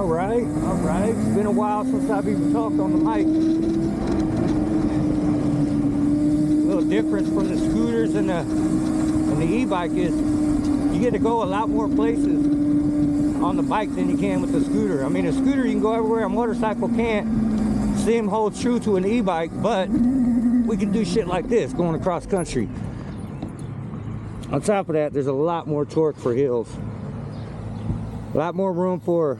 All right. It's been a while since I've even talked on the mic. A little difference from the scooters and the e-bike is you get to go a lot more places on the bike than you can with the scooter. I mean, a scooter you can go everywhere, a motorcycle can't. Same holds true to an e-bike, but we can do shit like this going across country. On top of that, there's a lot more torque for hills. A lot more room for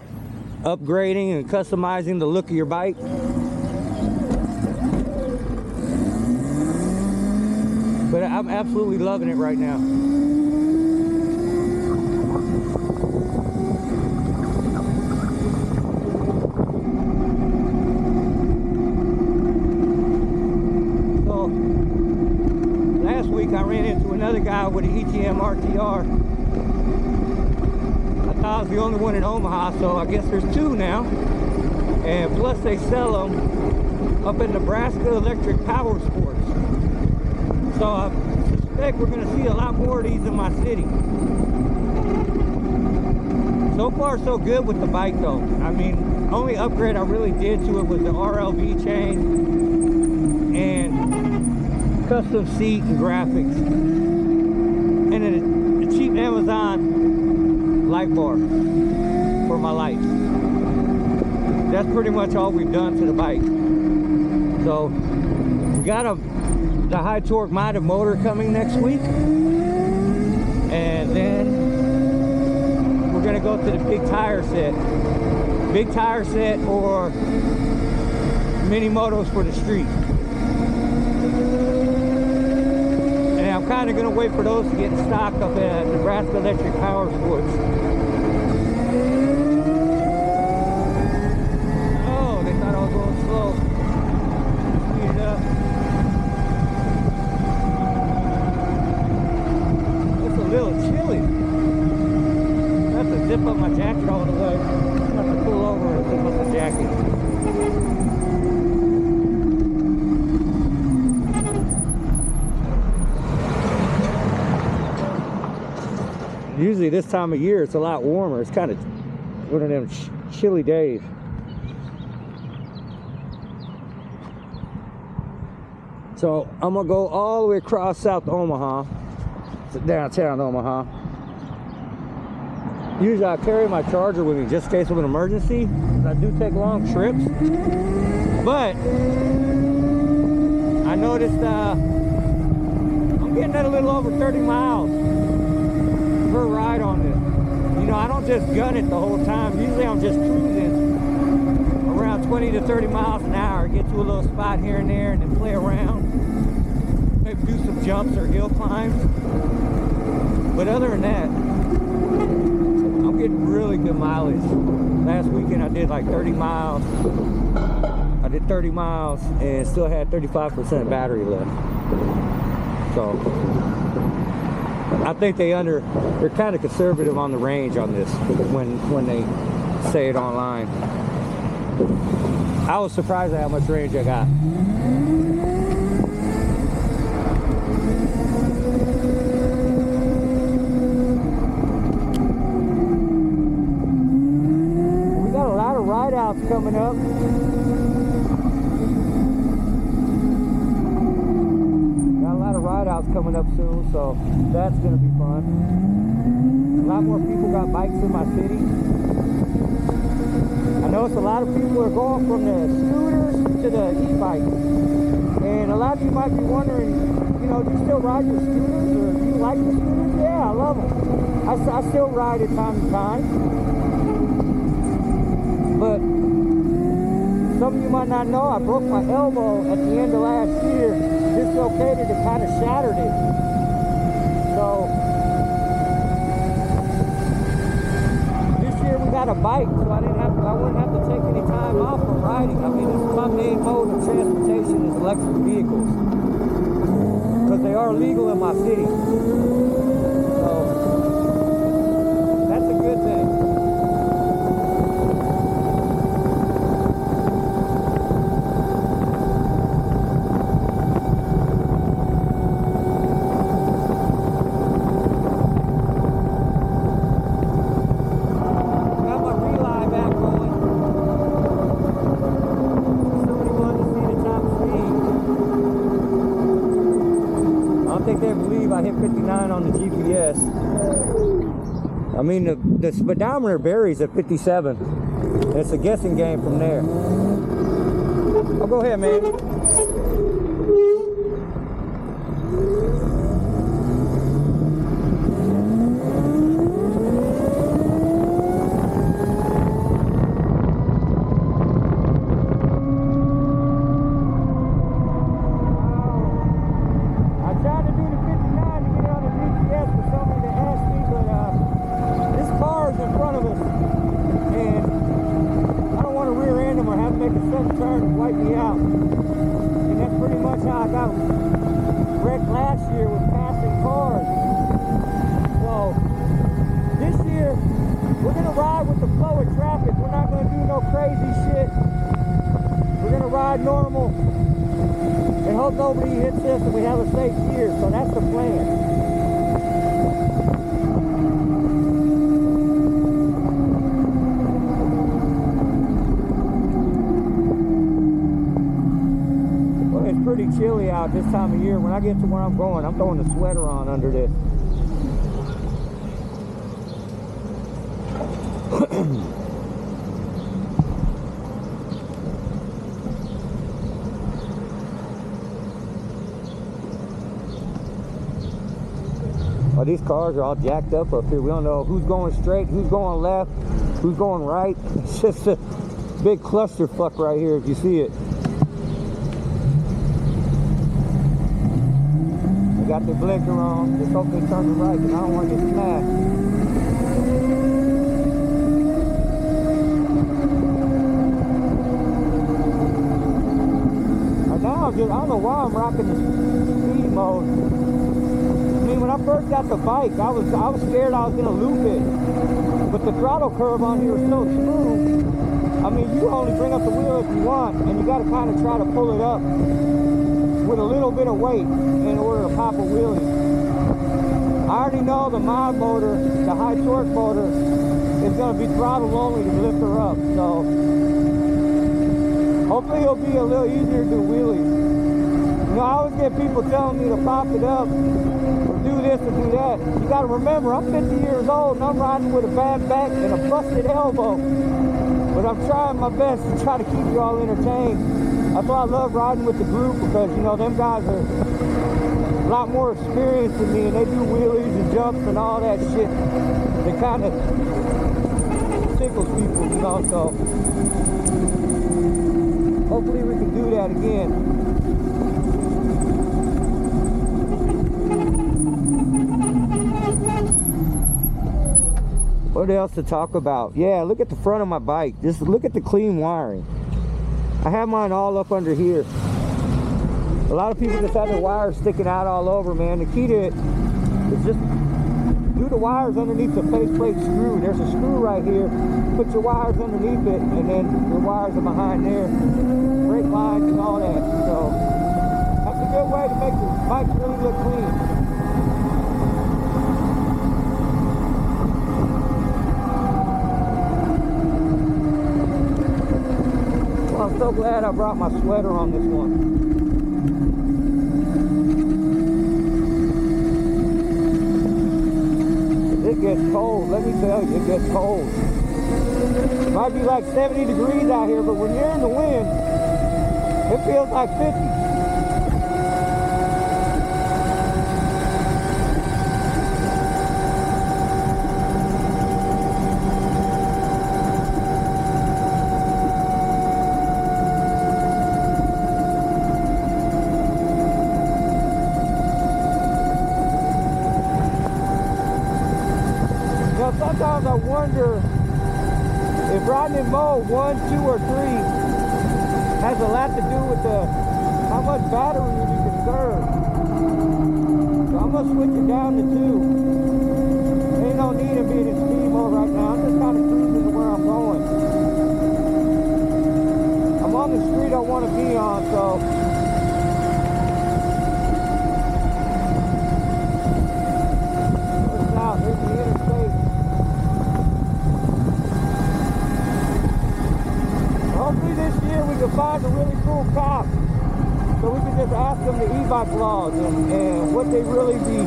upgrading and customizing the look of your bike. But I'm absolutely loving it right now. So, last week I ran into another guy with an ETM-RTR. I thought I was the only one in Omaha, so I guess there's two now. And plus they sell them up in Nebraska Electric Power Sports. So I suspect we're going to see a lot more of these in my city. So far so good with the bike though. I mean, only upgrade I really did to it was the RLV chain and custom seat and graphics. And then a cheap Amazon light bar for my lights. That's pretty much all we've done to the bike. So we got the high torque modded motor coming next week, and then we're gonna go to the big tire set or mini motos for the street. And I'm kind of gonna wait for those to get in stock up at Nebraska Electric Power Sports. Oh, they thought I was going slow. Speed it up. It's a little chilly. I have to zip up my jacket all the way. I have to pull over and zip up the jacket. Usually this time of year it's a lot warmer. It's kind of one of them chilly days. So I'm gonna go all the way across South Omaha to downtown Omaha. Usually I carry my charger with me just in case of an emergency, because I do take long trips. But I noticed I'm getting at a little over 30 miles per ride on this. You know, I don't just gun it the whole time. Usually I'm just cruising around 20 to 30 miles an hour, get to a little spot here and there and then play around. Maybe do some jumps or hill climbs. But other than that, I'm getting really good mileage. Last weekend I did like 30 miles. I did 30 miles and still had 35% battery left. So I think they're kind of conservative on the range on this when they say it online. I was surprised at how much range I got. We got a lot of ride outs coming up. Coming up soon, so that's gonna be fun. A lot more people got bikes in my city. I noticed a lot of people are going from the scooters to the e-bikes, and a lot of you might be wondering, you know, do you still ride your scooters, or do you like the scooters? Yeah, I love them. I still ride it time to time, but some of you might not know I broke my elbow at the end of last year. Dislocated and kind of shattered it. So this year we got a bike, so I wouldn't have to take any time off from riding. I mean, this is my main mode of transportation is electric vehicles, because they are legal in my city. So that's a good thing. Got my relay back going. I mean, the speedometer varies at 57. And it's a guessing game from there. Oh, go ahead, man. Normal and hope nobody hits this and we have a safe year. So that's the plan. Well, it's pretty chilly out this time of year. When I get to where I'm going, I'm throwing a sweater on under this. Oh, these cars are all jacked up here. We don't know who's going straight, who's going left, who's going right. It's just a big clusterfuck right here if you see it. They got their blinker on. Just hope they turn to right because I don't want to get smashed. Right now, I don't know why I'm rocking the speed mode. When I first got the bike, I was scared I was gonna loop it, but the throttle curve on here is so smooth. I mean, you only bring up the wheel if you want, and you got to kind of try to pull it up with a little bit of weight in order to pop a wheelie. I already know the mod motor, the high torque motor, is gonna be throttle only to lift her up. So hopefully it'll be a little easier to do wheelies. You know, I always get people telling me to pop it up, or do this or do that. You gotta remember, I'm 50 years old and I'm riding with a bad back and a busted elbow. But I'm trying my best to try to keep you all entertained. That's why I love riding with the group, because, you know, them guys are a lot more experienced than me and they do wheelies and jumps and all that shit. They kind of tickles people, you know, so hopefully we can do that again. What else to talk about? Yeah, look at the front of my bike. Just look at the clean wiring. I have mine all up under here. A lot of people just have their wires sticking out all over, man. The key to it is just do the wires underneath the faceplate screw. There's a screw right here. Put your wires underneath it, and then your wires are behind there. Brake lines and all that. So that's a good way to make the bike really look clean. I'm so glad I brought my sweater on this one. It gets cold, let me tell you, it gets cold. It might be like 70 degrees out here, but when you're in the wind, it feels like 50. Sometimes I wonder if riding in mode 1, 2, or 3 has a lot to do with how much battery you conserve. So I'm gonna switch it down to 2. Ain't no need of being in speed mode right now. I'm just kind of cruising to where I'm going. I'm on the street I want to be on, so. Here's the interstate. Hopefully this year we can find a really cool cop So we can just ask them the e-bike laws and what they really be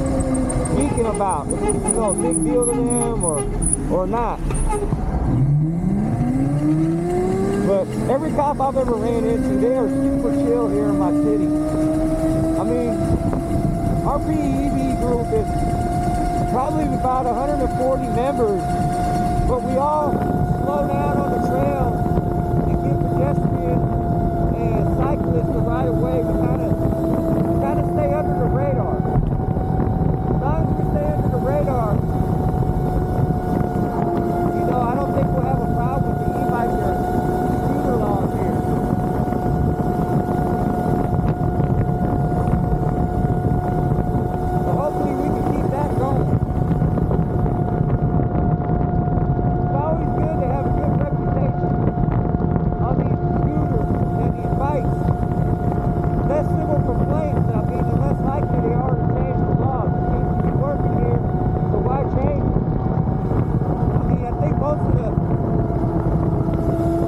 speaking about. If it's, you know, a big deal to them or not. But every cop I've ever ran into, they are super chill here in my city. I mean, our PEV group is probably about 140 members, but we all slow down on the trail and give pedestrians and cyclists the right of way. We kind of stay under the radar. As long as we stay under the radar, you know, I don't think we'll have a problem with the e-bike or scooter laws here. So hopefully we can keep that going. It's always good to have a good reputation on these scooters and these bikes. Less civil complaints, I mean, the less likely they are to change the laws. It seems to be working here, so why change it? I mean, I think most of the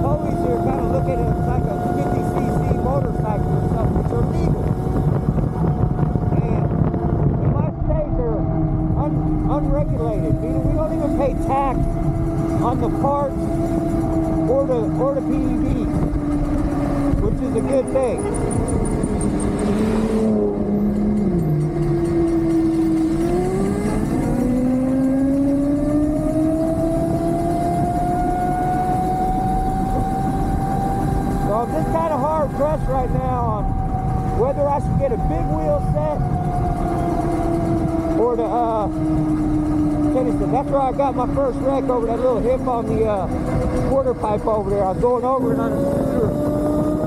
police here kind of look at it as like a 50cc motorcycle or something, which are legal. And in my state, they're unregulated, meaning we don't even pay tax on the parts or the PEV, which is a good thing. So I'm just kind of hard pressed right now on whether I should get a big wheel set or the Tennyson. That's where I got my first wreck, over that little hip on the quarter pipe over there. I was going over it on a scooter,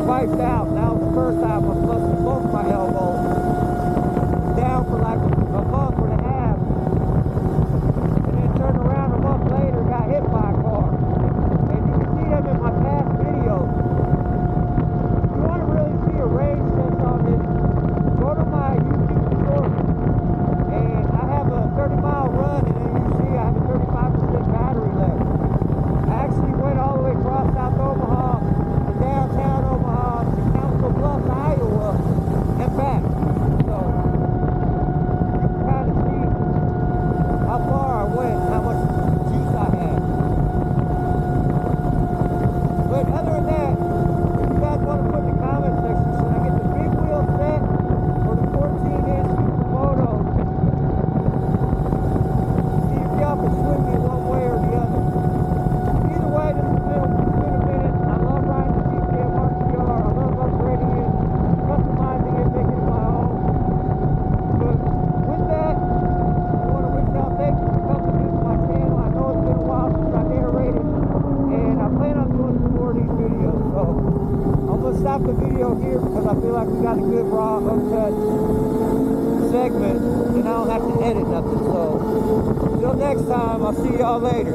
wiped out. That was the first time I busted both my elbows down for like a month and a half, and then turned around a month later, got hit by a car. And you can see them in my past videos. If you want to really see a range test on this, go to my YouTube short, and I have a 30-mile run, and then you see I have a 35% battery left. I actually went all the way across South Omaha to downtown Omaha to Council Bluffs, Iowa, and back. So you can kind of see how far I went and how much juice I had. But other than that, if you guys want to put in the comment section, should I get the big wheel set or the 14-inch Supermoto? See if y'all can swing me one way or the other. Either way, this has been a minute. I love riding the ETM-RTR. I love upgrading it, customizing it, making it my own. But with that, I want to wish y'all thank you for coming to visit my channel. I know it's been a while since I narrated, and I plan on doing some more of these videos. So I'm going to stop the video here because I feel like we got a good raw, uncut segment, and I don't have to edit nothing. So until next time, I'll see y'all later.